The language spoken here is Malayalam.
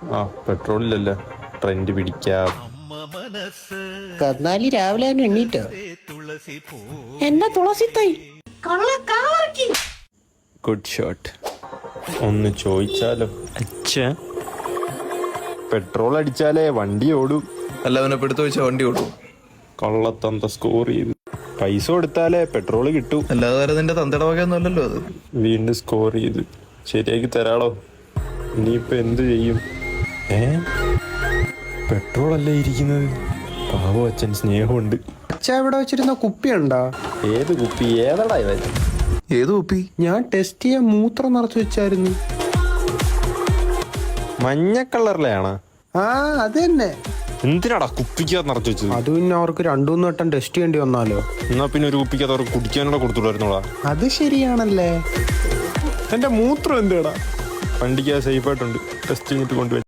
ആ പെട്രോളില്ലല്ലേ, ട്രെൻഡ് പിടിക്കാം. കന്നാലി രാവിലെ തന്നെ എണ്ണീറ്റോ? എന്നെ തുളസി തൈ ഗുഡ് ഷോട്ട്. ഒന്ന് ചോദിച്ചാലോ? അച്ഛൻ പെട്രോൾ അടിച്ചാലേ വണ്ടി ഓടും. അല്ല, അവനെ പെടുത്തു വെച്ചാൽ വണ്ടി ഓടും. കൊള്ളത്തന്ത സ്കോർ ചെയ്ത്. പൈസ കൊടുത്താലേ പെട്രോൾ കിട്ടൂ. അല്ലാതെ വേറെ നിന്റെ തന്തയുടെ വകയൊന്നും അല്ലല്ലോ അത്. വീണ്ടും സ്കോർ ചെയ്ത് ശരിയാക്കി തരാളോ. ഇനിയിപ്പോ എന്ത് ചെയ്യും? പെട്രോൾ അല്ലേ ഇരിക്കുന്നത്. പാവം അച്ഛൻ, സ്നേഹമുണ്ട്. അച്ഛ ഇവിടെ വെച്ചിരുന്ന കുപ്പിയുണ്ടാ? ഏത് കുപ്പി? ഏതടാ ഇവൻ? ഏത് കുപ്പി? ഞാൻ ടെസ്റ്റ് ചെയ്യാൻ മൂത്രം നിറച്ചു വെച്ചായിരുന്നു. മഞ്ഞ കളറിലെയാണ്. ആ അത് തന്നെ. എന്തിനാടാ കുപ്പിക്കകത്ത് നിറച്ചു വെച്ചത്? അത് പിന്നെ അവർക്ക് 2-3 വട്ടം ടെസ്റ്റ് ചെയ്യേണ്ടി വന്നാലോ. എന്നാ പിന്നെ ഒരു കുപ്പിക്കകത്ത് അവർക്ക് കുടിക്കാനൂടെ കൊടുത്തുള്ളായിരുന്നോടാ. അത് ശരിയാണല്ലേ. എന്റെ മൂത്രം എന്താടാ? വണ്ടിക്ക് സേഫ് ആയിട്ടുണ്ട്. ടെസ്റ്റ് ചെയ്തിട്ട് കൊണ്ടുപോയി.